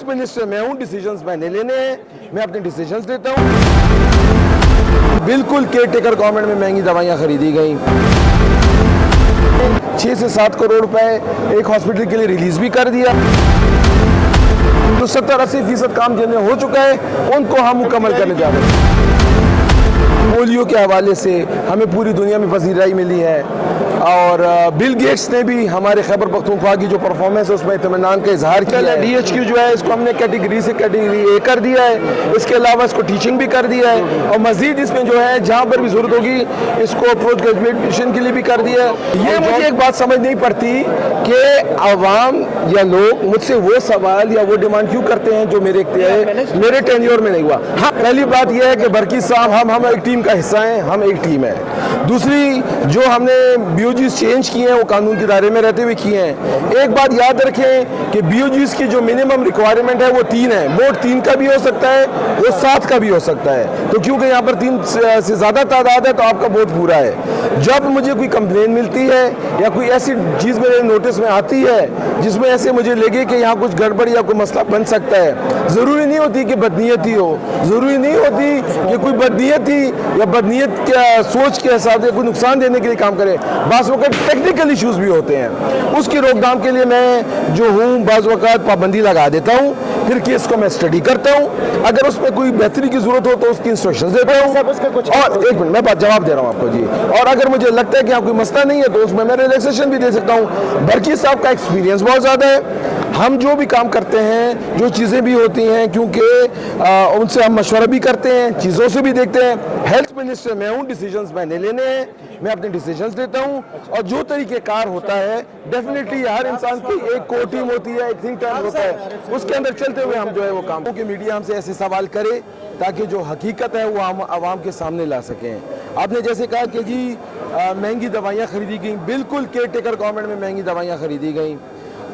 Health minister मैं हूँ, decisions मैंने लेने हैं, मैं अपने डिसीजंस लेता हूँ। बिल्कुल केयर टेकर गवर्नमेंट में महंगी दवाइयाँ खरीदी गई, 6 से 7 करोड़ रुपए एक हॉस्पिटल के लिए रिलीज भी कर दिया। जो 70-80% काम जिनमें हो चुका है उनको हम मुकम्मल करने जा रहे हैं। पोलियो के हवाले से हमें पूरी दुनिया में पसीराई मिली है और बिल गेट्स ने भी हमारे खैबर पख्तूनख्वा की जो परफॉर्मेंस है उसमें इत्मीनान का इजहार किया है। DHQ जो है इसको हमने कैटेगरी से कैटेगरी A कर दिया है, इसके अलावा इसको टीचिंग भी कर दिया है और मजीद इसमें जो है जहाँ पर भी ज़रूरत होगी इसको पोस्ट ग्रेजुएशन के लिए भी कर दिया है। ये मुझे एक बात समझ नहीं पड़ती कि आवाम या लोग मुझसे वो सवाल या वो डिमांड क्यों करते हैं जो मेरे टेन्योर में नहीं हुआ। हाँ, पहली बात यह है कि बरकी साहब हम एक टीम का हिस्सा हैं, हम एक टीम है। दूसरी जो हमने BOGs चेंज किए हैं वो कानून के दायरे में रहते हुए किए हैं। एक बात याद रखें कि BOGs की जो मिनिमम रिक्वायरमेंट है वो 3 है, बोर्ड 3 का भी हो सकता है, वो 7 का भी हो सकता है। तो क्योंकि यहाँ पर 3 से ज़्यादा तादाद है तो आपका बोर्ड पूरा है। जब मुझे कोई कंप्लेन मिलती है या कोई ऐसी चीज़ मेरे नोटिस में आती है जिसमें ऐसे मुझे लगे कि यहाँ कुछ गड़बड़ या कोई मसला बन सकता है, ज़रूरी नहीं होती कि बदनीयती हो, ज़रूरी नहीं होती कि कोई बदनीयती या बदनीयत क्या सोच के हिसाब से कोई नुकसान देने के लिए काम करे। बाज़ वक़्त टेक्निकल इश्यूज़ भी होते हैं, उसकी रोकथाम के लिए मैं जो हूँ बाज़ वक़्त पाबंदी लगा देता हूँ, फिर केस को मैं स्टडी करता हूँ, अगर उसमें कोई बेहतरी की ज़रूरत हो तो उसकी इंस्ट्रक्शंस देता हूँ। और एक मिनट मैं जवाब दे रहा हूँ आपको जी। और अगर मुझे लगता है कि यहाँ कोई मसला नहीं है तो उसमें मैं रिलैक्सेशन भी दे सकता हूँ। बरकी साहब का एक्सपीरियंस बहुत ज़्यादा है, हम जो भी काम करते हैं, जो चीज़ें भी होती हैं, क्योंकि उनसे हम मशवरा भी करते हैं, चीज़ों से भी देखते हैं। हेल्थ मिनिस्टर मैं हूँ, डिसीजंस मैंने लेने हैं, मैं अपने डिसीजंस लेता हूँ और जो तरीक़ेकार होता है डेफिनेटली हर इंसान की एक कोर टीम होती है, एक थिंक टैंक होता है, उसके अंदर चलते हुए हम जो है वो काम कि मीडिया हमसे ऐसे सवाल करे ताकि जो हकीकत है वो हम आवाम के सामने ला सकें। आपने जैसे कहा कि जी महंगी दवाइयाँ खरीदी गई, बिल्कुल केयर टेकर गवर्नमेंट में महंगी दवाइयाँ खरीदी गई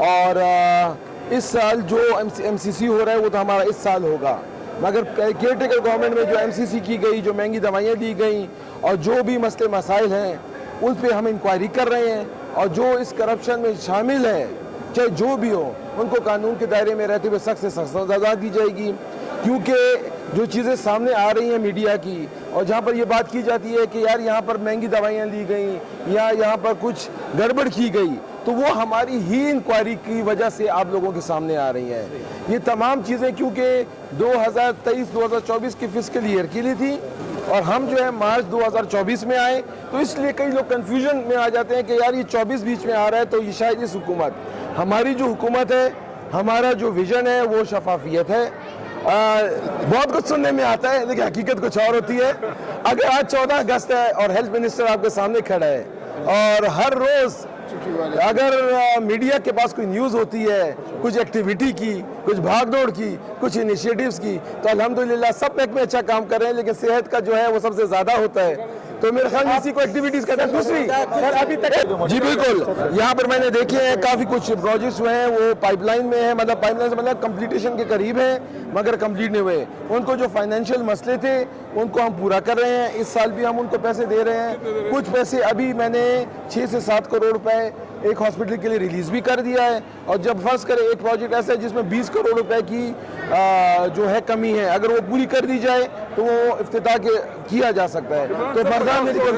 और इस साल जो MCC हो रहा है वो तो हमारा इस साल होगा, मगर केयर टेकर गवर्नमेंट में जो MCC की गई, जो महंगी दवाइयाँ दी गई और जो भी मसले मसाइल हैं उन पे हम इंक्वायरी कर रहे हैं और जो इस करप्शन में शामिल है चाहे जो भी हो उनको कानून के दायरे में रहते हुए सख्त से सख्त सज़ा दी जाएगी। क्योंकि जो चीज़ें सामने आ रही हैं मीडिया की और जहाँ पर ये बात की जाती है कि यार यहाँ पर महंगी दवाइयाँ ली गई या यहाँ पर कुछ गड़बड़ की गई, तो वो हमारी ही इंक्वायरी की वजह से आप लोगों के सामने आ रही हैं। ये तमाम चीज़ें क्योंकि 2023-2024 की फिस्कल ईयर के लिए थी और हम जो है मार्च 2024 में आए, तो इसलिए कई लोग कंफ्यूजन में आ जाते हैं कि यार ये 24 बीच में आ रहा है तो ये शायद इस हुकूमत, हमारी जो हुकूमत है, हमारा जो विजन है वो शफाफियत है। बहुत कुछ सुनने में आता है लेकिन हकीकत कुछ और होती है। अगर आज 14 अगस्त है और हेल्थ मिनिस्टर आपके सामने खड़ा है और हर रोज़ अगर मीडिया के पास कोई न्यूज़ होती है कुछ एक्टिविटी की, कुछ भागदौड़ की, कुछ इनिशिएटिव्स की, तो अल्हम्दुलिल्लाह सब में अच्छा काम कर रहे हैं, लेकिन सेहत का जो है वो सबसे ज़्यादा होता है। तो मेरे ख्याल में इसी को एक्टिविटीज़ करना है। दूसरी सर अभी तक जी बिल्कुल यहाँ पर मैंने देखे हैं काफ़ी कुछ प्रोजेक्ट्स हुए हैं वो पाइपलाइन में है, मतलब पाइपलाइन से मतलब कंप्लीटेशन के करीब हैं मगर कंप्लीट नहीं हुए। उनको जो फाइनेंशियल मसले थे उनको हम पूरा कर रहे हैं, इस साल भी हम उनको पैसे दे रहे हैं। कुछ पैसे अभी मैंने 6 से 7 करोड़ रुपए एक हॉस्पिटल के लिए रिलीज़ भी कर दिया है और जब फर्स्ट करें एक प्रोजेक्ट ऐसा है जिसमें 20 करोड़ रुपए की जो है कमी है, अगर वो पूरी कर दी जाए तो वो इफ्तिताह किया जा सकता है। तो बरदान मेडिकल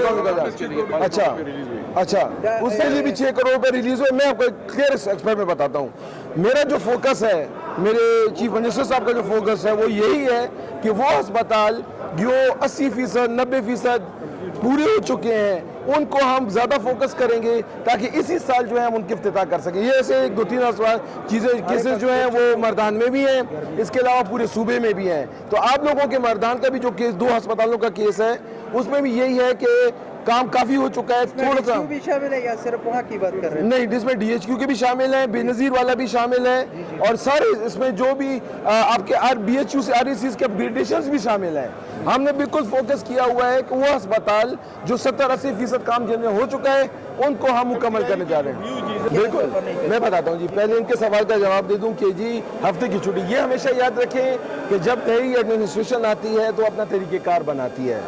अच्छा उसके लिए भी 6 करोड़ रुपए रिलीज हुए। मैं आपको क्लियर एक्सपर्ट में बताता हूँ, मेरा जो फोकस है, मेरे चीफ मिनिस्टर साहब का जो फोकस है वो यही है कि वो अस्पताल जो 80%, 90% पूरे हो चुके हैं उनको हम ज़्यादा फोकस करेंगे ताकि इसी साल जो है हम उनकी इफ्तिताह कर सकें। ये ऐसे 2-3 केसेस जो हैं वो मर्दान में भी हैं, इसके अलावा पूरे सूबे में भी हैं। तो आप लोगों के मर्दान का भी जो केस 2 अस्पतालों का केस है उसमें भी यही है कि काम काफ़ी हो चुका है। थोड़ा सा भी शामिल है या सिर्फ वहाँ की बात कर रहे हैं? नहीं, जिसमें DHQ के भी शामिल हैं, बेनज़ीर वाला भी शामिल है और सारे इसमें जो भी आपके BHU से RECs के अपग्रेडेशंस भी शामिल हैं। हमने बिल्कुल फोकस किया हुआ है कि वो अस्पताल जो 70-80% काम जिनमें हो चुका है उनको हम मुकम्मल करने जा रहे हैं। बिल्कुल मैं बताता हूँ जी, पहले इनके सवाल का जवाब दे दूँ कि जी हफ्ते की छुट्टी, ये हमेशा याद रखें कि जब नई एडमिनिस्ट्रेशन आती है तो अपना तरीक़ेकार बनाती है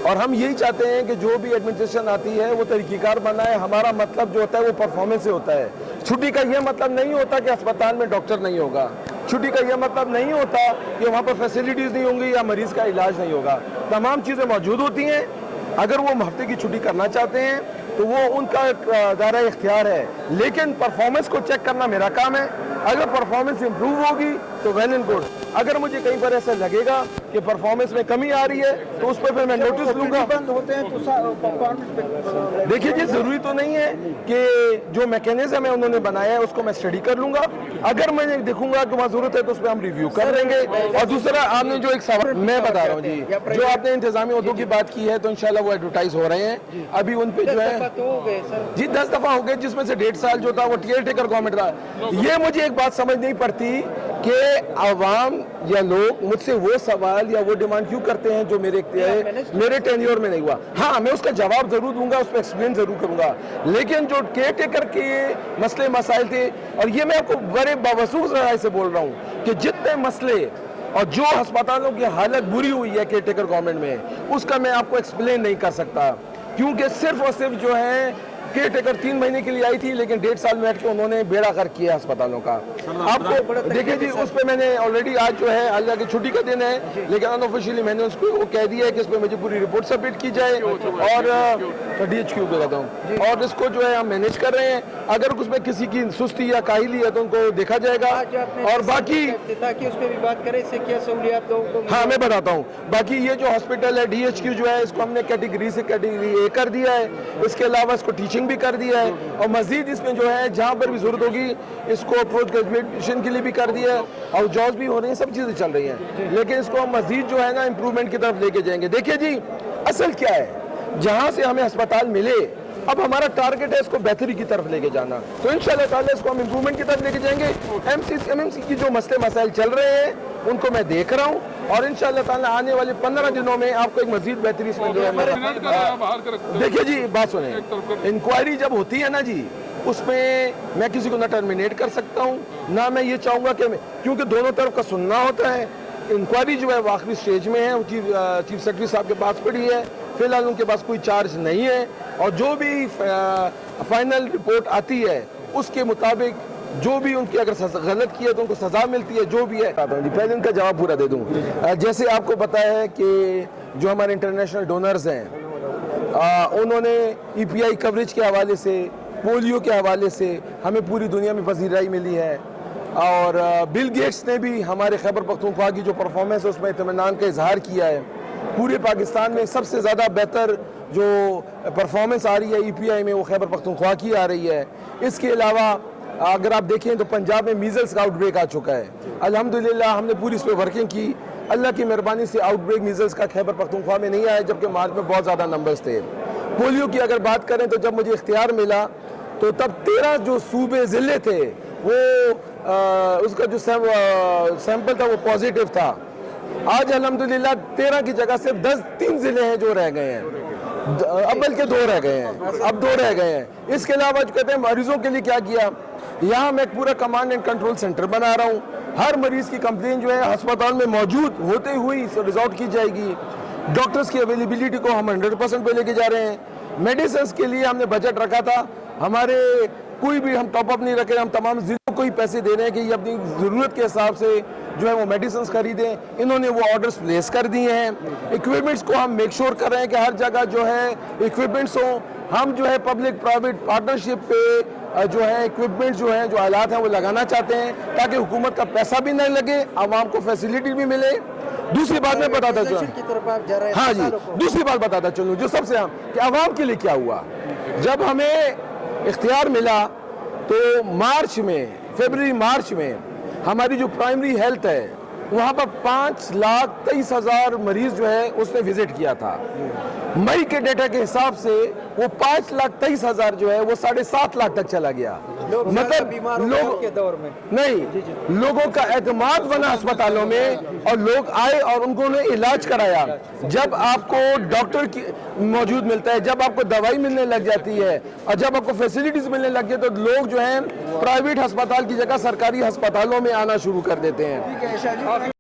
और हम यही चाहते हैं कि जो भी एडमिनिस्ट्रेशन आती है वो तरीक़ेकार बनाए। हमारा मतलब जो होता है वो परफॉर्मेंस से होता है। छुट्टी का ये मतलब नहीं होता कि अस्पताल में डॉक्टर नहीं होगा, چھٹی کا یہ مطلب نہیں ہوتا کہ وہاں پر فیسلٹیز نہیں ہوں گی یا مریض کا علاج نہیں ہوگا. تمام چیزیں موجود ہوتی ہیں. اگر وہ ہفتے کی چھٹی کرنا چاہتے ہیں تو وہ ان کا دائرہ اختیار ہے, لیکن پرفارمنس کو چیک کرنا میرا کام ہے. اگر پرفارمنس امپروو ہوگی تو ویل اینڈ گڈ. اگر مجھے کہیں پر ایسا لگے گا کہ پرفارمنس میں کمی آ رہی ہے تو اس پہ پھر میں نوٹس لوں گا. دیکھیے جی, ضروری تو نہیں ہے کہ جو میکینزم ہے انہوں نے بنایا ہے اس کو میں اسٹڈی کر لوں گا. اگر میں دیکھوں گا کہ وہاں ضرورت ہے تو اس پہ ہم ریویو کر لیں گے. اور دوسرا آپ نے جو ایک سوال میں بتا رہا ہوں جی, جو آپ نے انتظامی عہدوں کی بات کی ہے تو انشاءاللہ وہ ایڈورٹائز ہو رہے ہیں. ابھی ان پہ جو ہے جی 10 دفعہ ہو گئے, جس میں سے 1.5 سال جو تھا وہ کیئر ٹیکر گورنمنٹ رہا. یہ مجھے ایک بات سمجھ نہیں پڑتی کہ عوام یا لوگ مجھ سے وہ سوال یا وہ ڈیمانڈ کیوں کرتے ہیں جو میرے ٹینیور میں نہیں ہوا. ہاں میں اس کا جواب ضرور دوں گا, اس پہ ایکسپلین ضرور کروں گا, لیکن جو کیئر ٹیکر کے مسئلے مسائل تھے, اور یہ میں آپ کو بڑے باوسوخ رائے سے بول رہا ہوں کہ جتنے مسئلے اور جو ہسپتالوں کی حالت بری ہوئی ہے کیئر ٹیکر گورنمنٹ میں, اس کا میں آپ کو ایکسپلین نہیں کر سکتا, کیونکہ صرف اور صرف جو ہے کیئر ٹیکر 3 مہینے کے لیے آئی تھی, لیکن 1.5 سال میں بیٹھ کے انہوں نے بیڑا غرق کیا ہسپتالوں کا. آپ کو دیکھیں جی, اس پہ میں نے آلریڈی آج جو ہے اللہ کی چھٹی کا دن ہے, لیکن انآفیشیلی میں نے اس کو کہہ دیا ہے کہ اس پہ مجھے پوری رپورٹ سبمٹ کی جائے, اور DHQ پہ کہتا ہوں, اور اس کو جو ہے ہم مینیج کر رہے ہیں. اگر اس میں کسی کی سستی یا کاہلی ہے تو ان کو دیکھا جائے گا. اور باقی اس پہ بھی بات کریں, اس سے کیا سہولیات لوگوں کو. ہاں میں بتاتا ہوں. باقی یہ جو ہاسپٹل ہے DHQ جو ہے, اس کو ہم نے کیٹیگری سے کیٹیگری A کر دیا ہے. اس کے علاوہ اس کو ٹیچنگ بھی کر دیا ہے, اور مزید اس میں جو ہے جہاں پر بھی ضرورت ہوگی اس کو پوسٹ گریجویشن کے لیے بھی کر دیا ہے, اور جابس بھی ہو رہی ہیں, سب چیزیں چل رہی ہیں. لیکن اس کو ہم مزید جو ہے نا امپروومنٹ کی طرف لے کے جائیں گے. دیکھیے جی, اصل کیا ہے, جہاں سے ہمیں ہسپتال ملے, اب ہمارا ٹارگٹ ہے اس کو بہتری کی طرف لے کے جانا, تو انشاءاللہ تعالی اس کو ہم امپروومنٹ کی طرف لے کے جائیں گے. MMC کی جو مسئلے مسائل چل رہے ہیں ان کو میں دیکھ رہا ہوں, اور انشاءاللہ تعالی آنے والے 15 دنوں میں آپ کو ایک مزید بہتری اس میں جو ہے. دیکھیے جی بات سنیں, انکوائری جب ہوتی ہے نا جی, اس میں کسی کو نہ ٹرمینیٹ کر سکتا ہوں, نہ میں یہ چاہوں گا کہ کیونکہ دونوں طرف کا سننا ہوتا ہے. انکوائری جو ہے وہ آخری سٹیج میں ہے, چیف سیکرٹری صاحب کے پاس پڑی ہے, فی الحال ان کے پاس کوئی چارج نہیں ہے, اور جو بھی فائنل رپورٹ آتی ہے اس کے مطابق جو بھی ان کی اگر غلط کی ہے تو ان کو سزا ملتی ہے, جو بھی ہے. پہلے ان کا جواب پورا دے دوں. جیسے آپ کو پتا ہے کہ جو ہمارے انٹرنیشنل ڈونرز ہیں, انہوں نے EPI کوریج کے حوالے سے, پولیو کے حوالے سے ہمیں پوری دنیا میں پذیرائی ملی ہے, اور بل گیٹس نے بھی ہمارے خیبر پختونخوا کی جو پرفارمنس ہے اس میں اطمینان کا اظہار کیا ہے. پورے پاکستان میں سب سے زیادہ بہتر جو پرفارمنس آ رہی ہے EPI میں وہ خیبر پختونخوا کی آ رہی ہے. اس کے علاوہ اگر آپ دیکھیں تو پنجاب میں میزلز کا آؤٹ بریک آ چکا ہے. الحمدللہ ہم نے پوری اس پہ ورکنگ کی. اللہ کی مہربانی سے آؤٹ بریک میزلز کا خیبر پختونخوا میں نہیں آیا, جبکہ مارچ میں بہت زیادہ نمبرز تھے. پولیو کی اگر بات کریں تو جب مجھے اختیار ملا تو تب 13 جو صوبے ضلع تھے وہ اس کا جو سیمپل تھا وہ پازیٹیو تھا. آج الحمدللہ 13 کی جگہ صرف 3 ضلع ہیں جو رہ گئے ہیں, اب بلکہ 2 رہ گئے ہیں, اب 2 رہ گئے ہیں. اس کے علاوہ جو کہتے ہیں مریضوں کے لیے کیا کیا, یہاں میں ایک پورا کمانڈ اینڈ کنٹرول سینٹر بنا رہا ہوں. ہر مریض کی کمپلین جو ہے ہسپتال میں موجود ہوتے ہوئی ریزالٹ کی جائے گی. ڈاکٹرز کی اویلیبلٹی کو ہم 100% پہ لے کے جا رہے ہیں. میڈیسنس کے لیے ہم نے بجٹ رکھا تھا, ہمارے کوئی بھی ہم ٹاپ اپ نہیں رکھے, ہم تمام ضلعوں کو ہی پیسے دے رہے ہیں کہ یہ اپنی ضرورت کے حساب سے جو ہے وہ میڈیسنس خریدیں. انہوں نے وہ آرڈرز پلیس کر دیے ہیں. ایکوپمنٹس کو ہم میک شور کر رہے ہیں کہ ہر جگہ جو ہے ایکوپمنٹس ہوں. ہم جو ہے پبلک پرائیویٹ پارٹنرشپ پہ جو ہے ایکوپمنٹ جو ہیں جو آلات ہیں وہ لگانا چاہتے ہیں, تاکہ حکومت کا پیسہ بھی نہ لگے, عوام کو فیسلٹی بھی ملے. دوسری بات میں بتاتا چلوں, ہاں جی دوسری بات بتاتا چلوں جو سب سے اہم, کہ عوام کے لیے کیا ہوا. جب ہمیں اختیار ملا تو فیبروری مارچ میں ہماری جو پرائمری ہیلتھ ہے وہاں پر 5,23,000 مریض جو ہے اس نے وزٹ کیا تھا. مئی کے ڈیٹا کے حساب سے وہ 5,23,000 جو ہے وہ 7.5 لاکھ تک چلا گیا. مطلب لوگوں کا اعتماد بنا ہسپتالوں میں, اور لوگ آئے اور ان کو علاج کرایا. جب آپ کو ڈاکٹر موجود ملتا ہے, جب آپ کو دوائی ملنے لگ جاتی ہے, اور جب آپ کو فیسلٹیز ملنے لگ جاتی ہے, تو لوگ جو ہیں پرائیویٹ ہسپتال کی جگہ سرکاری ہسپتالوں میں آنا شروع کر دیتے ہیں.